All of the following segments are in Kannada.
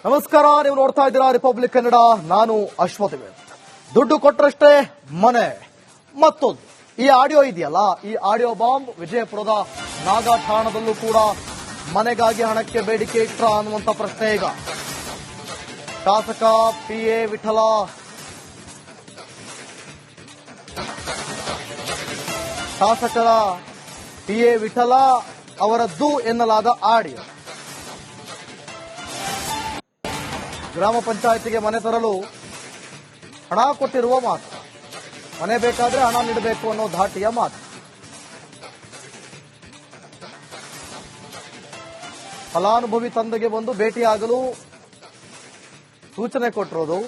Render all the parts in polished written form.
ನಮಸ್ಕಾರ, ನೀವು ನೋಡ್ತಾ ಇದ್ದೀರಾ ರಿಪಬ್ಲಿಕ್ ಕನ್ನಡ. ನಾನು ಅಶ್ವಥ್. ದುಡ್ಡು ಕೊಟ್ಟರಷ್ಟೇ ಮನೆ. ಮತ್ತೊಂದು ಈ ಆಡಿಯೋ ಇದೆಯಲ್ಲ, ಈ ಆಡಿಯೋ ಬಾಂಬ್ ವಿಜಯಪುರದ ನಾಗಾಠಾಣದಲ್ಲೂ ಕೂಡ ಮನೆಗಾಗಿ ಹಣಕ್ಕೆ ಬೇಡಿಕೆ ಇಟ್ರ ಅನ್ನುವಂತ ಪ್ರಶ್ನೆ ಈಗ. ಶಾಸಕ PA ವಿಠಲ ಶಾಸಕರ PA ವಿಠಲ ಅವರದ್ದು ಎನ್ನಲಾದ ಆಡಿಯೋ. ಗ್ರಾಮ ಪಂಚಾಯತಿಗೆ ಮನೆ ತರಲು ಹಣ ಕೊಟ್ಟಿರುವ ಮಾತು. ಮನೆ ಬೇಕಾದ್ರೆ ಹಣ ನೀಡಬೇಕು ಅನ್ನೋ ಧಾಟಿಯ ಮಾತು. ಫಲಾನುಭವಿ ತಂದೆಗೆ ಬಂದು ಭೇಟಿಯಾಗಲು ಸೂಚನೆ ಕೊಟ್ಟಿರೋದು.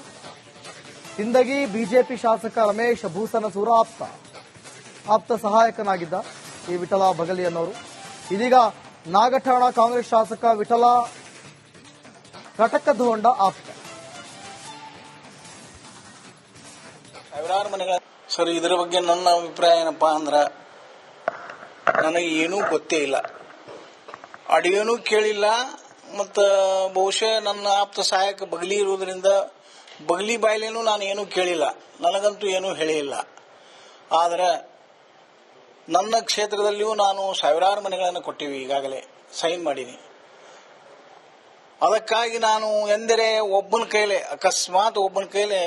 ಸಿಂದಗಿ ಬಿಜೆಪಿ ಶಾಸಕ ರಮೇಶ್ ಭೂಸನಸೂರ ಆಪ್ತ ಸಹಾಯಕನಾಗಿದ್ದ ಈ ವಿಠಲ ಬಗಲಿ ಅನ್ನೋರು ಇದೀಗ ನಾಗಠಾಣ ಕಾಂಗ್ರೆಸ್ ಶಾಸಕ ವಿಠಲ ಕಟಕದ ಹೊಂಡ ಆಪ್ತ. ಸಾವಿರಾರು ಮನೆಗಳ ಸರ್, ಇದರ ಬಗ್ಗೆ ನನ್ನ ಅಭಿಪ್ರಾಯ ಏನಪ್ಪಾ ಅಂದ್ರ, ನನಗೆ ಏನೂ ಗೊತ್ತೇ ಇಲ್ಲ, ಆಡಿಯೋನೂ ಕೇಳಿಲ್ಲ, ಮತ್ತ ಬಹುಶಃ ನನ್ನ ಆಪ್ತ ಸಹಾಯಕ ಬಗಲಿ ಇರುವುದರಿಂದ ಬಗಲಿ ಬಾಯ್ಲೇನೂ ನಾನು ಏನೂ ಕೇಳಿಲ್ಲ, ನನಗಂತೂ ಏನೂ ಹೇಳಿಲ್ಲ. ಆದ್ರೆ ನನ್ನ ಕ್ಷೇತ್ರದಲ್ಲಿಯೂ ನಾನು ಸಾವಿರಾರು ಮನೆಗಳನ್ನು ಕೊಟ್ಟಿವಿ, ಈಗಾಗಲೇ ಸೈನ್ ಮಾಡೀನಿ. ಅದಕ್ಕಾಗಿ ನಾನು ಎಂದರೆ ಒಬ್ಬನ ಕೈಲೆ ಅಕಸ್ಮಾತ್ ಒಬ್ಬನ ಕೈಲೆ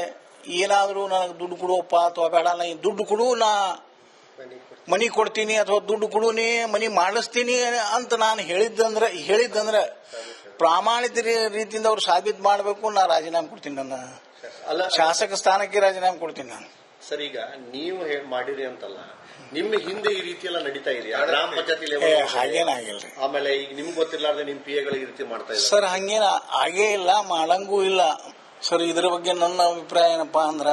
ಏನಾದರೂ ನನಗೆ ದುಡ್ಡು ಕೊಡುವಪ್ಪ ಅಥವಾ ಬೇಡ, ನಾ ದುಡ್ಡು ಕೊಡು, ನಾ ಮನಿ ಕೊಡ್ತೀನಿ ಅಥವಾ ದುಡ್ಡು ಕೊಡು, ನೀ ಮನಿ ಮಾಡಿಸ್ತೀನಿ ಅಂತ ನಾನು ಹೇಳಿದ್ದಂದ್ರೆ ಪ್ರಾಮಾಣಿಕ ರೀತಿಯಿಂದ ಅವ್ರು ಸಾಬೀತು ಮಾಡಬೇಕು. ನಾ ರಾಜೀನಾಮೆ ಕೊಡ್ತೀನಿ, ನನ್ನ ಶಾಸಕ ಸ್ಥಾನಕ್ಕೆ ರಾಜೀನಾಮೆ ಕೊಡ್ತೀನಿ ನಾನು. ಸರ್, ಈಗ ನೀವು ಮಾಡಿರಿ ಅಂತಲ್ಲ, ನಿಮ್ಮ ಹಿಂದೆ ಈ ರೀತಿ ಎಲ್ಲ ನಡೀತಾ ಇದೆಯಾ ಗ್ರಾಮ ಪಂಚಾಯತಿ? ಹಾಗೇನಾಗಿಲ್ರಿ. ಆಮೇಲೆ ಈಗ ನಿಮ್ಗೆ ಗೊತ್ತಿರ್ಲಾರ್ದೆ ನಿಮ್ PA ಗಳು ಈ ರೀತಿ ಮಾಡ್ತಾ ಇದ್ದಾರೆ. ಸರ್, ಹಂಗೇನ ಆಗೇ ಇಲ್ಲ, ಮಾಡಂಗೂ ಇಲ್ಲ. ಸರ್, ಇದರ ಬಗ್ಗೆ ನನ್ನ ಅಭಿಪ್ರಾಯ ಏನಪ್ಪಾ ಅಂದ್ರ,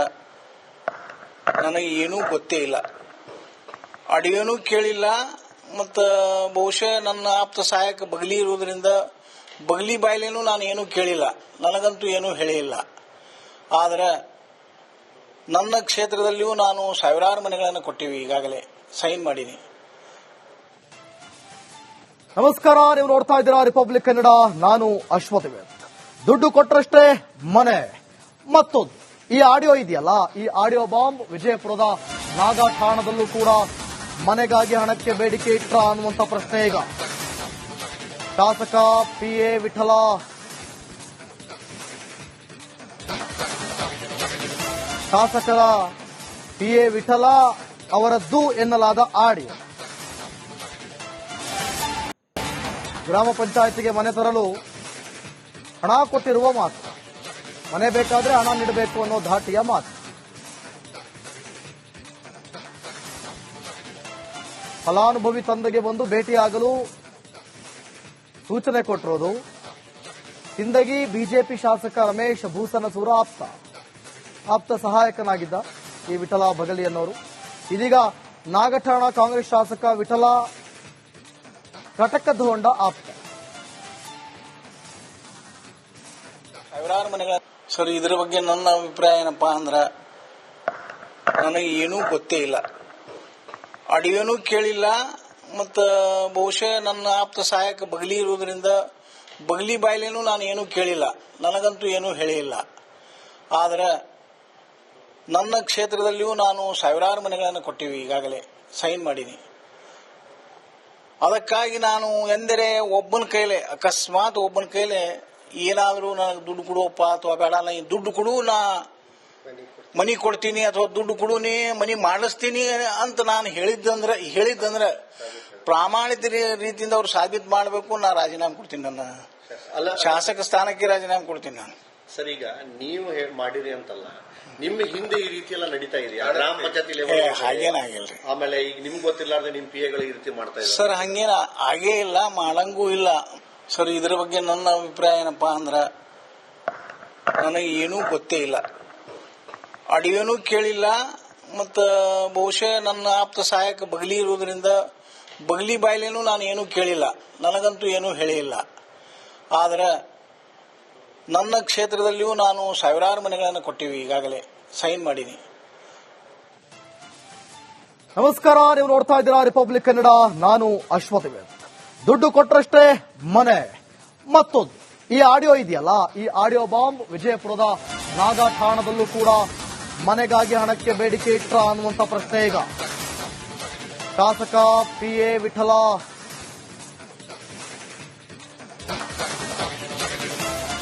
ನನಗೆ ಏನೂ ಗೊತ್ತೇ ಇಲ್ಲ, ಆಡಿಯೋನೂ ಕೇಳಿಲ್ಲ, ಮತ್ತ ಬಹುಶಃ ನನ್ನ ಆಪ್ತ ಸಹಾಯಕ ಬಗಲಿ ಇರುವುದರಿಂದ ಬಗಲಿ ಬಾಯ್ಲೇನೂ ನಾನು ಏನೂ ಕೇಳಿಲ್ಲ, ನನಗಂತೂ ಏನೂ ಹೇಳಿಲ್ಲ. ಆದ್ರೆ ನನ್ನ ಕ್ಷೇತ್ರದಲ್ಲಿಯೂ ನಾನು ಸಾವಿರಾರು ಮನೆಗಳನ್ನು ಕೊಟ್ಟಿವಿ, ಈಗಾಗಲೇ ಸೈನ್ ಮಾಡೀನಿ. ನಮಸ್ಕಾರ, ನೀವು ನೋಡ್ತಾ ಇದ್ದೀರಾ ರಿಪಬ್ಲಿಕ್ ಕನ್ನಡ. ನಾನು ಅಶ್ವಥ್. ದುಡ್ಡು ಕೊಟ್ಟರಷ್ಟೇ ಮನೆ. ಮತ್ತೊಂದು ಈ ಆಡಿಯೋ ಇದೆಯಲ್ಲ, ಈ ಆಡಿಯೋ ಬಾಂಬ್ ವಿಜಯಪುರದ ನಾಗಾಠಾಣದಲ್ಲೂ ಕೂಡ ಮನೆಗಾಗಿ ಹಣಕ್ಕೆ ಬೇಡಿಕೆ ಇಟ್ರ ಅನ್ನುವಂತ ಪ್ರಶ್ನೆ ಈಗ. ಶಾಸಕ PA ವಿಠಲ ಶಾಸಕರ PA ವಿಠಲ ಅವರದ್ದು ಎನ್ನಲಾದ ಆಡಿಯೋ. ಗ್ರಾಮ ಪಂಚಾಯತಿಗೆ ಮನೆ ತರಲು ಹಣ ಕೊಟ್ಟಿರುವ ಮಾತು. ಮನೆ ಬೇಕಾದ್ರೆ ಹಣ ನೀಡಬೇಕು ಅನ್ನೋ ಧಾಟಿಯ ಮಾತು. ಫಲಾನುಭವಿ ತಂದೆಗೆ ಬಂದು ಭೇಟಿಯಾಗಲು ಸೂಚನೆ ಕೊಟ್ಟಿರೋದು. ಸಿಂದಗಿ ಬಿಜೆಪಿ ಶಾಸಕ ರಮೇಶ್ ಭೂಸನಸೂರ ಆಪ್ತ ಸಹಾಯಕನಾಗಿದ್ದ ಈ ವಿಠಲ ಬಗಲಿ ಅನ್ನೋರು ಇದೀಗ ನಾಗಠಾಣ ಕಾಂಗ್ರೆಸ್ ಶಾಸಕ ವಿಠಲ ಕಟಕದ ಹೊಂಡ ಆಪ್ತ. ಸಾವಿರಾರು ಮನೆಗಳ ಸರ್, ಇದರ ಬಗ್ಗೆ ನನ್ನ ಅಭಿಪ್ರಾಯ ಏನಪ್ಪಾ ಅಂದ್ರ, ನನಗೆ ಏನೂ ಗೊತ್ತೇ ಇಲ್ಲ, ಆಡಿಯೋನೂ ಕೇಳಿಲ್ಲ, ಮತ್ತ ಬಹುಶಃ ನನ್ನ ಆಪ್ತ ಸಹಾಯಕ ಬಗಲಿ ಇರುವುದರಿಂದ ಬಗಲಿ ಬಾಯ್ಲೇನೂ ನಾನು ಏನೂ ಕೇಳಿಲ್ಲ, ನನಗಂತೂ ಏನೂ ಹೇಳಿಲ್ಲ. ಆದ್ರೆ ನನ್ನ ಕ್ಷೇತ್ರದಲ್ಲಿಯೂ ನಾನು ಸಾವಿರಾರು ಮನೆಗಳನ್ನು ಕೊಟ್ಟಿವಿ, ಈಗಾಗಲೇ ಸೈನ್ ಮಾಡೀನಿ. ಅದಕ್ಕಾಗಿ ನಾನು ಎಂದರೆ ಒಬ್ಬನ ಕೈಲೆ ಅಕಸ್ಮಾತ್ ಒಬ್ಬನ ಕೈಲೆ ಏನಾದರೂ ನನಗೆ ದುಡ್ಡು ಕೊಡುವಪ್ಪ ಅಥವಾ ಬೇಡ, ನಾ ದುಡ್ಡು ಕೊಡು, ನಾ ಮನಿ ಕೊಡ್ತೀನಿ ಅಥವಾ ದುಡ್ಡು ಕೊಡು, ನೀ ಮನಿ ಮಾಡಿಸ್ತೀನಿ ಅಂತ ನಾನು ಹೇಳಿದ್ದಂದ್ರೆ ಪ್ರಾಮಾಣಿಕ ರೀತಿಯಿಂದ ಅವ್ರು ಸಾಬೀತು ಮಾಡಬೇಕು. ನಾ ರಾಜೀನಾಮೆ ಕೊಡ್ತೀನಿ, ನನ್ನ ಶಾಸಕ ಸ್ಥಾನಕ್ಕೆ ರಾಜೀನಾಮೆ ಕೊಡ್ತೀನಿ ನಾನು. ಸರ್, ಈಗ ನೀವು ಮಾಡಿರಿ ಅಂತಲ್ಲ, ನಿಮ್ಮ ಹಿಂದೆ ಈ ರೀತಿ ಎಲ್ಲ ನಡೀತಾ ಇದೆಯಾ ಗ್ರಾಮ ಪಂಚಾಯತಿ? ಹಾಗೇನಾಗಿಲ್ರಿ. ಆಮೇಲೆ ಈಗ ನಿಮ್ಗೆ ಗೊತ್ತಿರ್ಲಾರ್ದೆ ನಿಮ್ PA ಗಳು ಈ ರೀತಿ ಮಾಡ್ತಾ ಇದ್ದಾರೆ. ಸರ್, ಹಂಗೇನ ಆಗೇ ಇಲ್ಲ, ಮಾಡಂಗೂ ಇಲ್ಲ. ಸರ್, ಇದರ ಬಗ್ಗೆ ನನ್ನ ಅಭಿಪ್ರಾಯ ಏನಪ್ಪಾ ಅಂದ್ರ, ನನಗೆ ಏನೂ ಗೊತ್ತೇ ಇಲ್ಲ, ಆಡಿಯೋನೂ ಕೇಳಿಲ್ಲ, ಮತ್ತ ಬಹುಶಃ ನನ್ನ ಆಪ್ತ ಸಹಾಯಕ ಬಗಲಿ ಇರುವುದರಿಂದ ಬಗಲಿ ಬಾಯ್ಲೇನೂ ನಾನು ಏನೂ ಕೇಳಿಲ್ಲ, ನನಗಂತೂ ಏನೂ ಹೇಳಿಲ್ಲ. ಆದ್ರೆ ನನ್ನ ಕ್ಷೇತ್ರದಲ್ಲಿಯೂ ನಾನು ಸಾವಿರಾರು ಮನೆಗಳನ್ನು ಕೊಟ್ಟಿವಿ, ಈಗಾಗಲೇ ಸೈನ್ ಮಾಡೀನಿ. ನಮಸ್ಕಾರ, ನೀವು ನೋಡ್ತಾ ಇದ್ದೀರಾ ರಿಪಬ್ಲಿಕ್ ಕನ್ನಡ. ನಾನು ಅಶ್ವಥ್. ದುಡ್ಡು ಕೊಟ್ಟರಷ್ಟೇ ಮನೆ. ಮತ್ತೊಂದು ಈ ಆಡಿಯೋ ಇದೆಯಲ್ಲ, ಈ ಆಡಿಯೋ ಬಾಂಬ್ ವಿಜಯಪುರದ ನಾಗಠಾಣದಲ್ಲೂ ಕೂಡ ಮನೆಗಾಗಿ ಹಣಕ್ಕೆ ಬೇಡಿಕೆ ಇಟ್ರ ಅನ್ನುವಂತ ಪ್ರಶ್ನೆ ಈಗ. ಶಾಸಕ PA ವಿಠಲ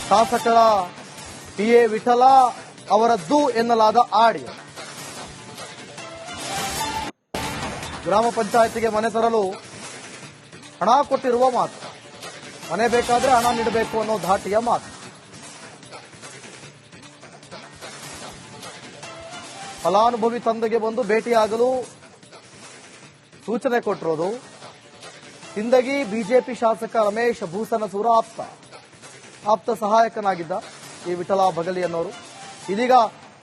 ಶಾಸಕರ PA ವಿಠಲ ಅವರದ್ದು ಎನ್ನಲಾದ ಆಡಿಯೋ. ಗ್ರಾಮ ಪಂಚಾಯತಿಗೆ ಮನೆ ತರಲು ಹಣ ಕೊಟ್ಟಿರುವ ಮಾತು, ಮನೆ ಬೇಕಾದ್ರೆ ಹಣ ನೀಡಬೇಕು ಅನ್ನೋ ಧಾಟಿಯ ಮಾತು. ಫಲಾನುಭವಿ ತಂದೆಗೆ ಬಂದು ಭೇಟಿಯಾಗಲು ಸೂಚನೆ ಕೊಟ್ಟಿರೋದು. ಸಿಂದಗಿ ಬಿಜೆಪಿ ಶಾಸಕ ರಮೇಶ್ ಭೂಸನಸೂರ ಆಪ್ತ ಸಹಾಯಕನಾಗಿದ್ದ ಈ ವಿಠಲ ಬಗಲಿ ಅನ್ನೋರು ಇದೀಗ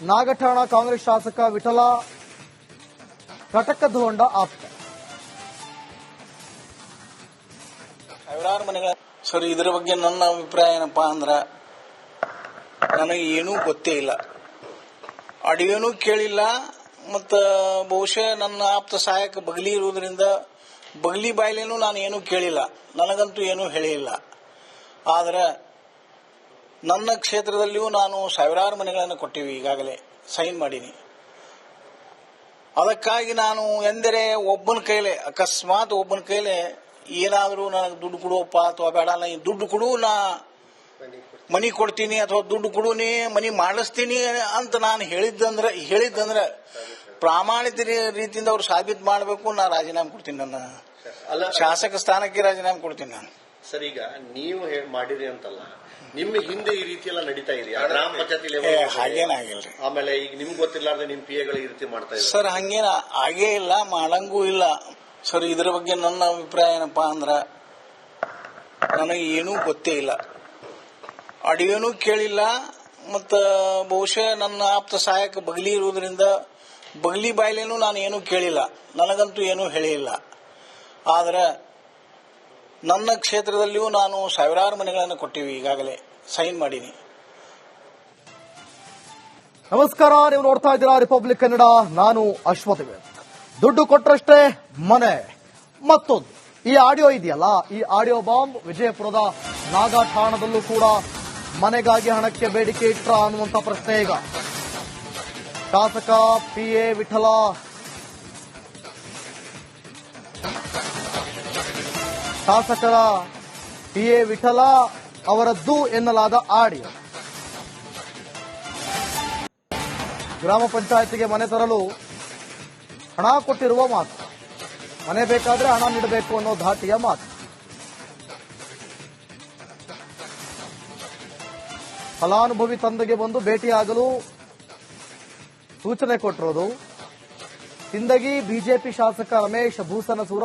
ನಾಗಠಾಣ ಕಾಂಗ್ರೆಸ್ ಶಾಸಕ ವಿಠಲ ಕಟಕದ ಹೊಂಡ ಆಪ್ತ. ಸಾವಿರಾರು ಮನೆಗಳ ಸರ್, ಇದರ ಬಗ್ಗೆ ನನ್ನ ಅಭಿಪ್ರಾಯ ಏನಪ್ಪಾ ಅಂದ್ರ, ನನಗೆ ಏನೂ ಗೊತ್ತೇ ಇಲ್ಲ, ಅಡಿಯೋನೂ ಕೇಳಿಲ್ಲ. ಮತ್ತ ಬಹುಶಃ ನನ್ನ ಆಪ್ತ ಸಹಾಯಕ ಬಗಲಿ ಇರುವುದರಿಂದ ಬಗಲಿ ಬಾಯ್ಲೇನೂ ನಾನು ಏನೂ ಕೇಳಿಲ್ಲ, ನನಗಂತೂ ಏನೂ ಹೇಳಿಲ್ಲ. ಆದ್ರೆ ನನ್ನ ಕ್ಷೇತ್ರದಲ್ಲಿಯೂ ನಾನು ಸಾವಿರಾರು ಮನೆಗಳನ್ನು ಕೊಟ್ಟಿವಿ, ಈಗಾಗಲೇ ಸೈನ್ ಮಾಡೀನಿ. ಅದಕ್ಕಾಗಿ ನಾನು ಎಂದರೆ ಒಬ್ಬನ ಕೈಲೇ, ಅಕಸ್ಮಾತ್ ಒಬ್ಬನ ಕೈಲೇ ಏನಾದರೂ ನನಗೆ ದುಡ್ಡು ಕೊಡುವಪ್ಪ ಅಥವಾ ಬೇಡ, ನಾ ದುಡ್ಡು ಕೊಡು, ನಾ ಮನಿ ಕೊಡ್ತೀನಿ ಅಥವಾ ದುಡ್ಡು ಕೊಡು, ನೀ ಮನಿ ಮಾಡಿಸ್ತೀನಿ ಅಂತ ನಾನು ಹೇಳಿದ್ದಂದ್ರೆ ಪ್ರಾಮಾಣಿಕ ರೀತಿಯಿಂದ ಅವ್ರು ಸಾಬೀತು ಮಾಡಬೇಕು. ನಾ ರಾಜೀನಾಮೆ ಕೊಡ್ತೀನಿ, ನನ್ನ ಶಾಸಕ ಸ್ಥಾನಕ್ಕೆ ರಾಜೀನಾಮೆ ಕೊಡ್ತೀನಿ ನಾನು. ಸರ್, ಈಗ ನೀವು ಮಾಡಿರಿ ಅಂತಲ್ಲ, ನಿಮ್ಮ ಹಿಂದೆ ಈ ರೀತಿ ಎಲ್ಲ ನಡೀತಾ ಇದೆಯಾ ಗ್ರಾಮ ಪಂಚಾಯತಿ? ಹಾಗೇನಾಗಿಲ್ರಿ. ಆಮೇಲೆ ಈಗ ನಿಮ್ಗೆ ಗೊತ್ತಿರ್ಲಾರ್ದೆ ನಿಮ್ PA ಗಳು ಈ ರೀತಿ ಮಾಡ್ತಾ ಇದ್ದಾರೆ. ಸರ್, ಹಂಗೇನ ಆಗೇ ಇಲ್ಲ, ಮಾಡಂಗೂ ಇಲ್ಲ. ಸರ್, ಇದರ ಬಗ್ಗೆ ನನ್ನ ಅಭಿಪ್ರಾಯ ಏನಪ್ಪಾ ಅಂದ್ರ, ನನಗೆ ಏನೂ ಗೊತ್ತೇ ಇಲ್ಲ, ಅಡಿಯೋನೂ ಕೇಳಿಲ್ಲ. ಮತ್ತ ಬಹುಶಃ ನನ್ನ ಆಪ್ತ ಸಹಾಯಕ ಬಗಲಿ ಇರುವುದರಿಂದ ಬಗಲಿ ಬಾಯ್ಲೇನೂ ನಾನು ಏನೂ ಕೇಳಿಲ್ಲ, ನನಗಂತೂ ಏನೂ ಹೇಳಿಲ್ಲ. ಆದ್ರೆ ನನ್ನ ಕ್ಷೇತ್ರದಲ್ಲಿಯೂ ನಾನು ಸಾವಿರಾರು ಮನೆಗಳನ್ನು ಕೊಟ್ಟಿವಿ, ಈಗಾಗಲೇ ಸೈನ್ ಮಾಡೀನಿ. ನಮಸ್ಕಾರ, ನೀವು ನೋಡ್ತಾ ಇದ್ದೀರಾ ರಿಪಬ್ಲಿಕ್ ಕನ್ನಡ. ನಾನು ಅಶ್ವಥ್. ದುಡ್ಡು ಕೊಟ್ಟರಷ್ಟೇ ಮನೆ. ಮತ್ತೊಂದು ಈ ಆಡಿಯೋ ಇದೆಯಲ್ಲ, ಈ ಆಡಿಯೋ ಬಾಂಬ್ ವಿಜಯಪುರದ ನಾಗಠಾಣದಲ್ಲೂ ಕೂಡ ಮನೆಗಾಗಿ ಹಣಕ್ಕೆ ಬೇಡಿಕೆ ಇಟ್ರ ಅನ್ನುವಂತ ಪ್ರಶ್ನೆ ಈಗ. ಶಾಸಕ PA ವಿಠಲ ಶಾಸಕರ PA ವಿಠಲ ಅವರದ್ದು ಎನ್ನಲಾದ ಆಡಿಯೋ. ಗ್ರಾಮ ಪಂಚಾಯತಿಗೆ ಮನೆ ತರಲು ಹಣ ಕೊಟ್ಟಿರುವ ಮಾತು, ಮನೆ ಬೇಕಾದ್ರೆ ಹಣ ನೀಡಬೇಕು ಅನ್ನೋ ಧಾಟಿಯ ಮಾತು. ಫಲಾನುಭವಿ ತಂದೆಗೆ ಬಂದು ಭೇಟಿಯಾಗಲು ಸೂಚನೆ ಕೊಟ್ಟಿರೋದು. ಸಿಂದಗಿ ಬಿಜೆಪಿ ಶಾಸಕ ರಮೇಶ್ ಭೂಸನಸೂರ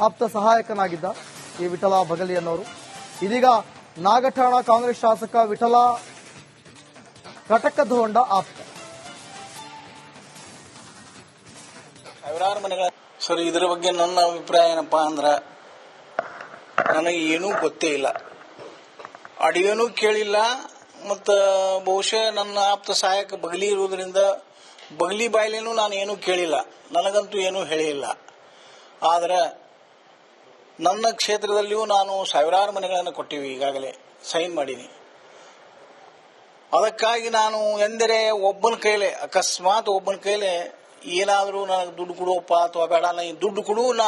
ಆಪ್ತ ಸಹಾಯಕನಾಗಿದ್ದ ಈ ವಿಠಲ ಬಗಲಿ ಅನ್ನೋರು ಇದೀಗ ನಾಗಠಾಣ ಕಾಂಗ್ರೆಸ್ ಶಾಸಕ ವಿಠಲ ಕಟಕದ ಹೊಂಡ ಆಪ್ತ. ಸಾವಿರಾರು ಮನೆಗಳ ಸರ್, ಇದರ ಬಗ್ಗೆ ನನ್ನ ಅಭಿಪ್ರಾಯ ಏನಪ್ಪಾ ಅಂದ್ರ, ನನಗೆ ಏನೂ ಗೊತ್ತೇ ಇಲ್ಲ, ಅಡಿಯೋನೂ ಕೇಳಿಲ್ಲ. ಮತ್ತ ಬಹುಶಃ ನನ್ನ ಆಪ್ತ ಸಹಾಯಕ ಬಗಲಿ ಇರುವುದರಿಂದ ಬಗಲಿ ಬಾಯ್ಲೇನೂ ನಾನು ಏನೂ ಕೇಳಿಲ್ಲ, ನನಗಂತೂ ಏನೂ ಹೇಳಿಲ್ಲ. ಆದ್ರೆ ನನ್ನ ಕ್ಷೇತ್ರದಲ್ಲಿಯೂ ನಾನು ಸಾವಿರಾರು ಮನೆಗಳನ್ನು ಕೊಟ್ಟಿವಿ, ಈಗಾಗಲೇ ಸೈನ್ ಮಾಡೀನಿ. ಅದಕ್ಕಾಗಿ ನಾನು ಎಂದರೆ ಒಬ್ಬನ ಕೈಲೇ, ಅಕಸ್ಮಾತ್ ಒಬ್ಬನ ಕೈಲೇ ಏನಾದರೂ ನನಗೆ ದುಡ್ಡು ಕೊಡುವಪ್ಪ ಅಥವಾ ಬೇಡ, ನಾ ದುಡ್ಡು ಕೊಡು, ನಾ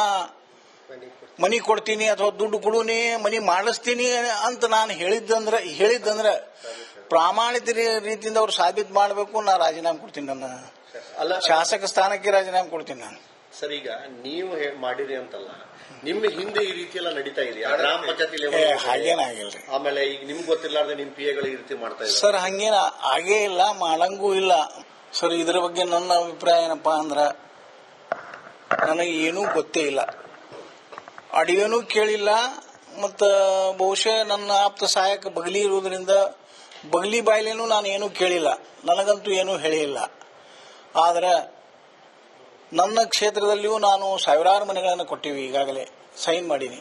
ಮನಿ ಕೊಡ್ತೀನಿ ಅಥವಾ ದುಡ್ಡು ಕೊಡು, ನೀ ಮನಿ ಮಾಡಿಸ್ತೀನಿ ಅಂತ ನಾನು ಹೇಳಿದ್ದಂದ್ರೆ ಪ್ರಾಮಾಣಿಕ ರೀತಿಯಿಂದ ಅವ್ರು ಸಾಬೀತು ಮಾಡಬೇಕು. ನಾ ರಾಜೀನಾಮೆ ಕೊಡ್ತೀನಿ, ನನ್ನ ಶಾಸಕ ಸ್ಥಾನಕ್ಕೆ ರಾಜೀನಾಮೆ ಕೊಡ್ತೀನಿ ನಾನು. ಸರ್, ಈಗ ನೀವು ಮಾಡಿರಿ ಅಂತಲ್ಲ, ನಿಮ್ಮ ಹಿಂದೆ ಈ ರೀತಿ ಎಲ್ಲ ನಡೀತಾ ಇದೆಯಾ ಗ್ರಾಮ ಪಂಚಾಯತಿ? ಹಾಗೇನಾಗಿಲ್ರಿ. ಆಮೇಲೆ ಈಗ ನಿಮ್ಗೆ ಗೊತ್ತಿರ್ಲಾರ್ದೆ ನಿಮ್ PA ಗಳು ಈ ರೀತಿ ಮಾಡ್ತಾ ಇದ್ದಾರೆ. ಸರ್, ಹಂಗೇನ ಆಗೇ ಇಲ್ಲ, ಮಾಡಂಗೂ ಇಲ್ಲ. ಸರ್, ಇದರ ಬಗ್ಗೆ ನನ್ನ ಅಭಿಪ್ರಾಯ ಏನಪ್ಪಾ ಅಂದ್ರ, ನನಗೆ ಏನೂ ಗೊತ್ತೇ ಇಲ್ಲ, ಅಡಿಯೋನೂ ಕೇಳಿಲ್ಲ. ಮತ್ತ ಬಹುಶಃ ನನ್ನ ಆಪ್ತ ಸಹಾಯಕ ಬಗಲಿ ಇರುವುದರಿಂದ ಬಗಲಿ ಬಾಯ್ಲೇನೂ ನಾನು ಏನೂ ಕೇಳಿಲ್ಲ, ನನಗಂತೂ ಏನೂ ಹೇಳಿಲ್ಲ. ಆದ್ರೆ ನನ್ನ ಕ್ಷೇತ್ರದಲ್ಲಿಯೂ ನಾನು ಸಾವಿರಾರು ಮನೆಗಳನ್ನು ಕೊಟ್ಟಿವಿ, ಈಗಾಗಲೇ ಸೈನ್ ಮಾಡೀನಿ.